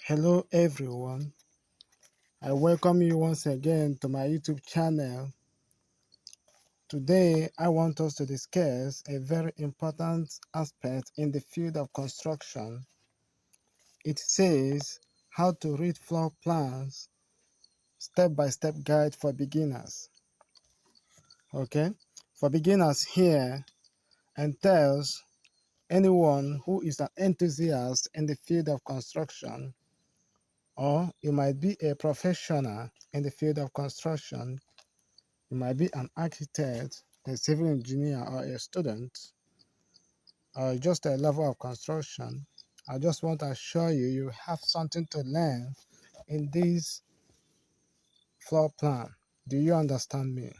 Hello everyone, I welcome you once again to my YouTube channel. Today I want us to discuss a very important aspect in the field of construction. It says how to read floor plans, step-by-step guide for beginners. Okay, for beginners here entails anyone who is an enthusiast in the field of construction, or you might be a professional in the field of construction. You might be an architect, a civil engineer, or a student, or just a lover of construction. I just want to assure you, you have something to learn in this floor plan. Do you understand me?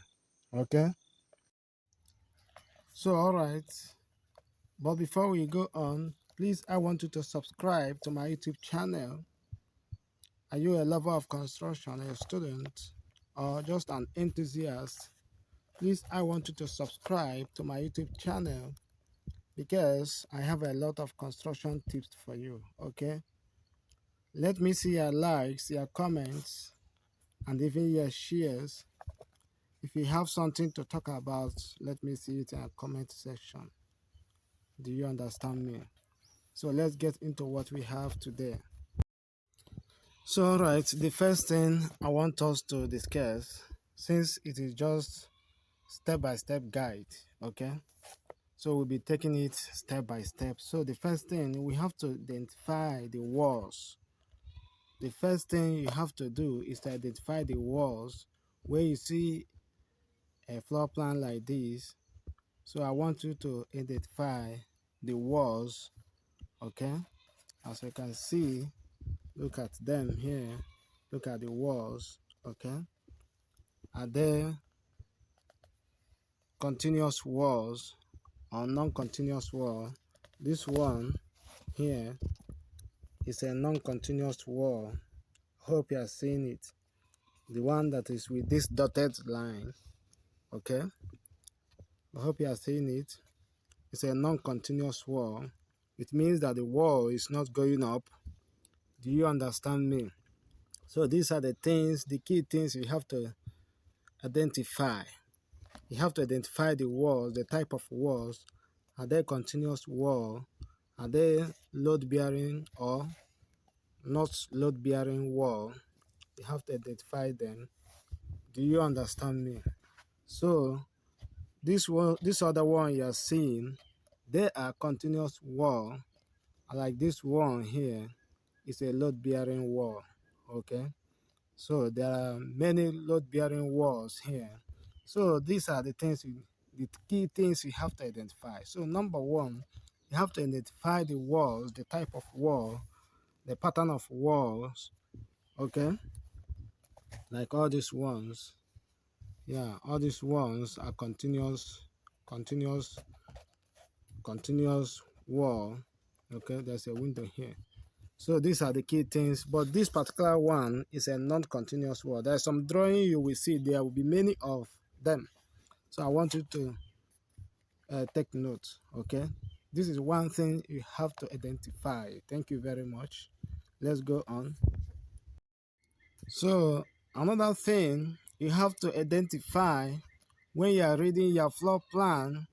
Okay? So, all right. But before we go on, please, I want you to subscribe to my YouTube channel. Are you a lover of construction, a student, or just an enthusiast? Please, I want you to subscribe to my YouTube channel because I have a lot of construction tips for you. Okay, let me see your likes, your comments, and even your shares. If you have something to talk about, let me see it in a comment section. Do you understand me? So let's get into what we have today. So all right, the first thing I want us to discuss, since it is just step-by-step guide, okay, so we'll be taking it step by step. So the first thing, we have to identify the walls. The first thing you have to do is to identify the walls where you see a floor plan like this. So I want you to identify the walls, okay? As you can see, look at them here. Look at the walls, okay? Are there continuous walls or non-continuous wall? This one here is a non-continuous wall. Hope you are seeing it. The one that is with this dotted line, okay? I hope you are seeing it. It's a non-continuous wall. It means that the wall is not going up. Do you understand me? So these are the things, the key things you have to identify. You have to identify the walls, the type of walls. Are they continuous wall? Are they load-bearing or not load-bearing wall? You have to identify them. Do you understand me? So this one, this other one you are seeing, they are continuous wall. Like this one here is a load-bearing wall. Okay, so there are many load-bearing walls here. So these are the things, the key things you have to identify. So number one, you have to identify the walls, the type of wall, the pattern of walls. Okay, like all these ones. Yeah, all these ones are continuous wall. Okay, there's a window here. So these are the key things, but this particular one is a non-continuous wall. There's some drawing you will see, there will be many of them. So I want you to take note, okay? This is one thing you have to identify. Thank you very much. Let's go on. So another thing you have to identify when you are reading your floor plan,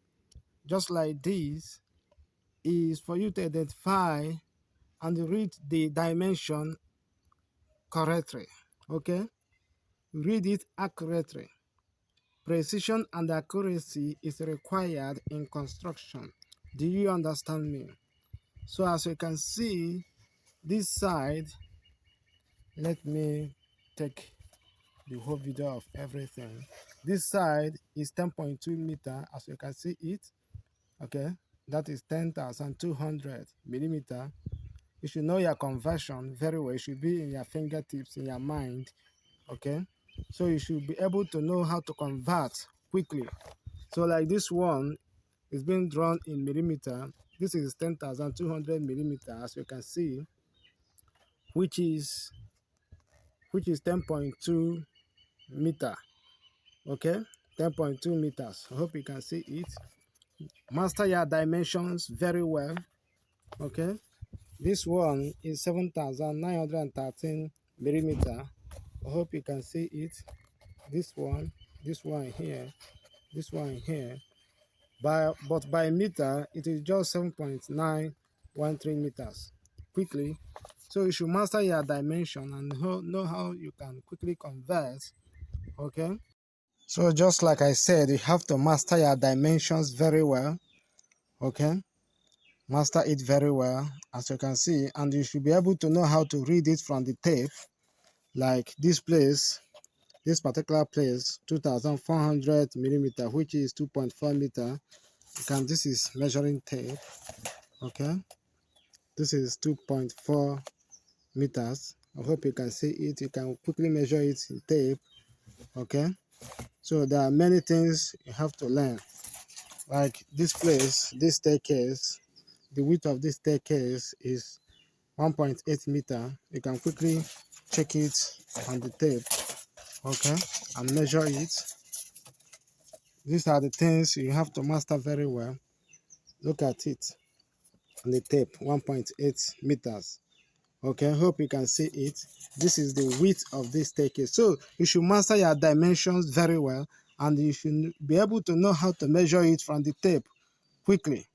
just like this, is for you to identify and read the dimension correctly. Okay, read it accurately. Precision and accuracy is required in construction. Do you understand me? So as you can see, this side, let me take the whole video of everything. This side is 10.2 meter, as you can see it. Okay, that is 10,200 millimeter. You should know your conversion very well. It should be in your fingertips, in your mind. Okay, so you should be able to know how to convert quickly. So like this one is being drawn in millimeter. This is 10,200 millimeter, as you can see, which is 10.2 meter. Okay, 10.2 meters. I hope you can see it. Master your dimensions very well. Okay, This one is 7,913 millimeter. I hope you can see it. This one here, this one here. But by meter, it is just 7.913 meters. Quickly, so you should master your dimension and know how you can quickly convert. Okay. So just like I said, you have to master your dimensions very well. Okay. Master it very well, as you can see, and you should be able to know how to read it from the tape. Like this place, this particular place, 2,400 millimeter, which is 2.4 meter. This is measuring tape. Okay, this is 2.4 meters. I hope you can see it. You can quickly measure it in tape. Okay, so there are many things you have to learn. Like this place, this staircase, the width of this staircase is 1.8 meter. You can quickly check it on the tape, okay, and measure it. These are the things you have to master very well. Look at it on the tape, 1.8 meters. Okay, hope you can see it. This is the width of this staircase. So you should master your dimensions very well, and you should be able to know how to measure it from the tape quickly.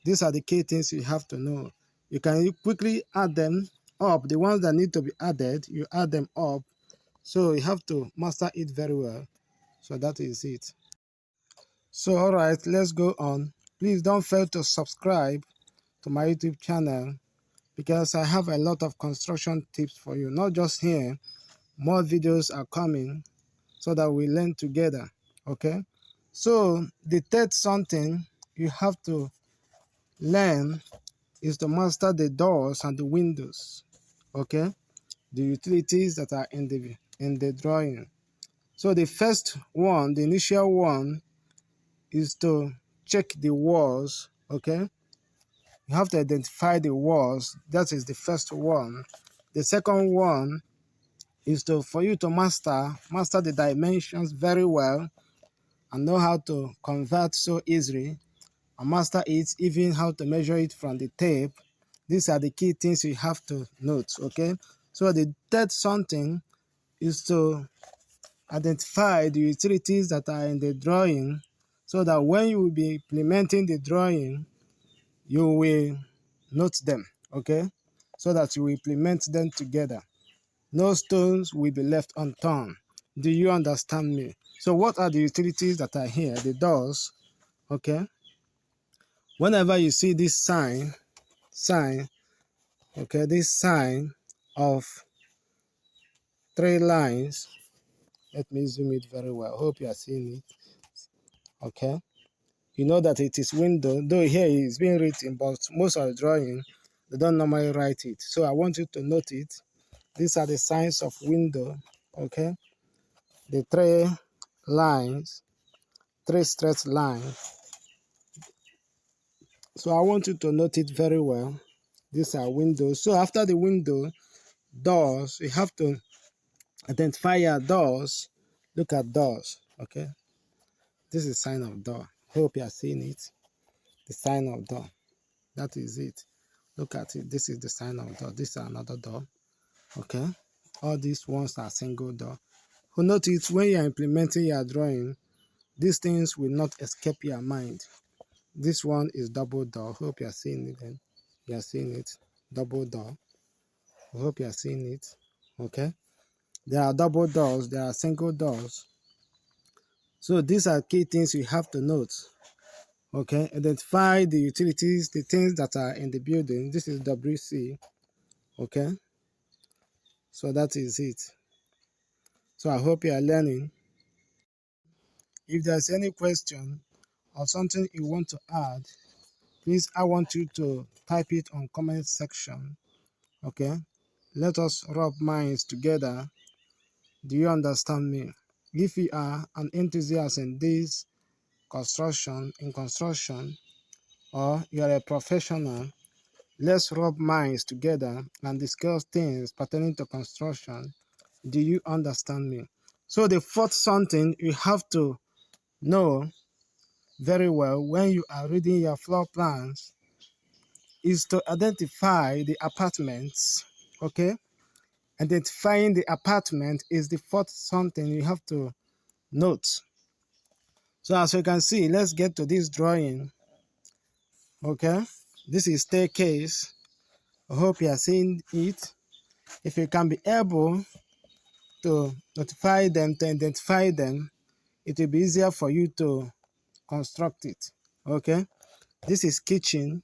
These are the key things you have to know. You can quickly add them up. The ones that need to be added, you add them up. So you have to master it very well. So that is it. So all right, let's go on. Please don't fail to subscribe to my YouTube channel, because I have a lot of construction tips for you. Not just here, more videos are coming so that we learn together. Okay. So the third something you have to learn is to master the doors and the windows. Okay, the utilities that are in the drawing. So the first one, the initial one, is to check the walls. Okay, you have to identify the walls. That is the first one. The second one is for you to master the dimensions very well and know how to convert so easily, and master it, even how to measure it from the tape. These are the key things you have to note. Okay, so the third something is to identify the utilities that are in the drawing, so that when you will be implementing the drawing, you will note them. Okay, so that you will implement them together. No stones will be left unturned. Do you understand me? So what are the utilities that are here? The doors. Okay, whenever you see this sign, okay, this sign of 3 lines, let me zoom it very well. Hope you are seeing it. Okay, you know that it is window, though here it's being written, but most of the drawing they don't normally write it. So I want you to note it. These are the signs of window. Okay, the 3 lines, 3 straight lines. So I want you to note it very well. These are windows. So after the window, doors, you have to identify your doors. Look at doors. Okay, this is sign of door. Hope you are seeing it. The sign of door. That is it. Look at it. This is the sign of door. This is another door. Okay, all these ones are single door. So notice when you are implementing your drawing, these things will not escape your mind. This one is double door. Hope you are seeing it. Then you are seeing it. Double door. Hope you are seeing it. Okay, there are double doors. There are single doors. So these are key things you have to note. Okay, identify the utilities, the things that are in the building. This is WC. Okay, so that is it. So I hope you are learning. If there's any question or something you want to add, please, I want you to type it on comment section. Okay, let us rub minds together. Do you understand me? If you are an enthusiast in this construction, or you are a professional, let's rub minds together and discuss things pertaining to construction. Do you understand me? So the fourth something you have to know very well when you are reading your floor plans is to identify the apartments. Okay, identifying the apartment is the fourth something you have to note. So as you can see, let's get to this drawing. Okay, this is staircase. I hope you are seeing it. If you can be able to notify them, to identify them, it will be easier for you to construct it. Okay, this is kitchen.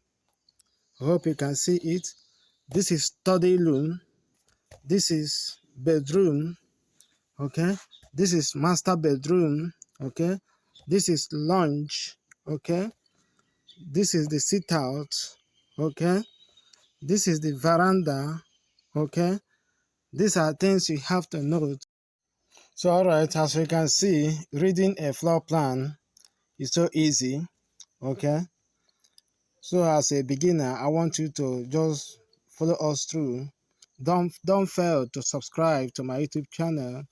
I hope you can see it. This is study room. This is bedroom. Okay, this is master bedroom. Okay, this is lounge. Okay, this is the sit out. Okay, this is the veranda. Okay, these are things you have to note. So all right, as you can see, reading a floor plan is so easy. Okay, so as a beginner, I want you to just follow us through. Don't fail to subscribe to my YouTube channel.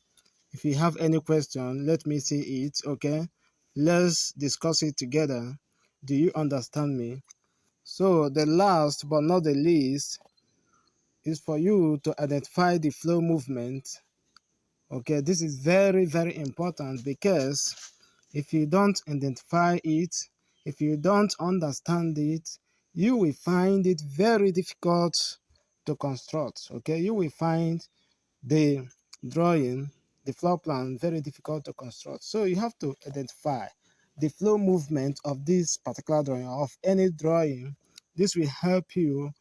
If you have any question, let me see it. Okay, let's discuss it together. Do you understand me? So the last but not the least is for you to identify the flow movement. Okay, this is very, very important, because if you don't identify it, if you don't understand it, you will find it very difficult to construct. Okay, you will find the drawing, the floor plan, very difficult to construct. So you have to identify the flow movement of this particular drawing, of any drawing. This will help you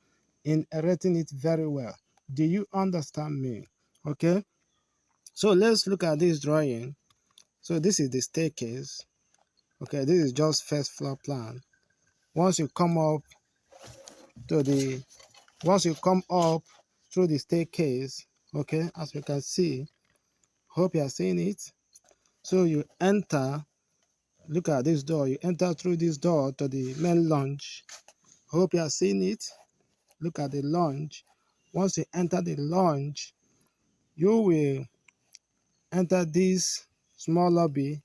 in erecting it very well. Do you understand me? Okay, so let's look at this drawing. So this is the staircase. Okay, this is just first floor plan. Once you come up to the, once you come up through the staircase, okay, as you can see, hope you are seeing it. So you enter, look at this door, you enter through this door to the main lounge. Hope you are seeing it. Look at the lounge. Once you enter the lounge, you will enter this small lobby.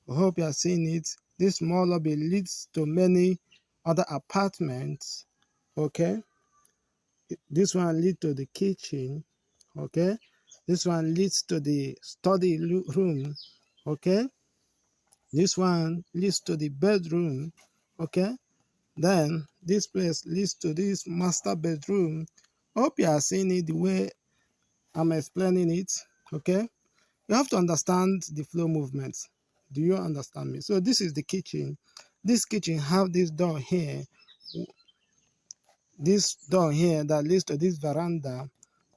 I hope you are seeing it. This small lobby leads to many other apartments. Okay, this one leads to the kitchen. Okay, this one leads to the study room. Okay, this one leads to the bedroom. Okay, then this place leads to this master bedroom. Hope you are seeing it the way I'm explaining it. Okay, you have to understand the flow movements. Do you understand me? So this is the kitchen. This kitchen have this door here, that leads to this veranda,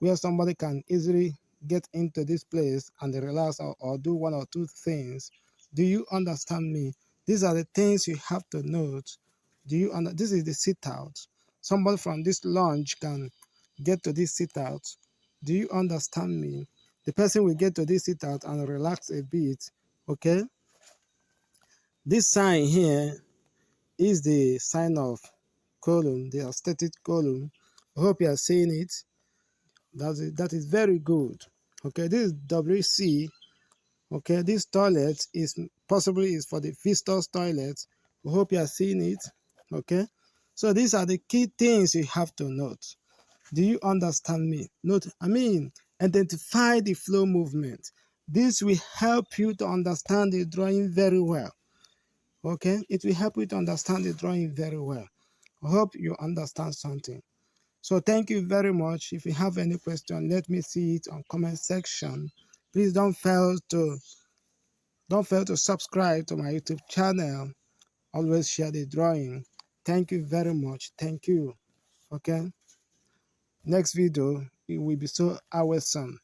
where somebody can easily get into this place and relax, or do one or two things. Do you understand me? These are the things you have to note. Do you this is the sit out. Somebody from this lounge can get to this sit out. Do you understand me? The person will get to this sit out and relax a bit. Okay, this sign here is the sign of column, the aesthetic column. I hope you are seeing it. That is very good. Okay, this is WC. Okay, this toilet is possibly is for the visitors toilet. I hope you are seeing it. Okay, so these are the key things you have to note. Do you understand me? Note, identify the flow movement. This will help you to understand the drawing very well. Okay, it will help you to understand the drawing very well. I hope you understand something. So thank you very much. If you have any question, let me see it on comment section. Please don't fail to subscribe to my YouTube channel. Always share the drawing. Thank you very much. Thank you. Okay. Next video, it will be so awesome.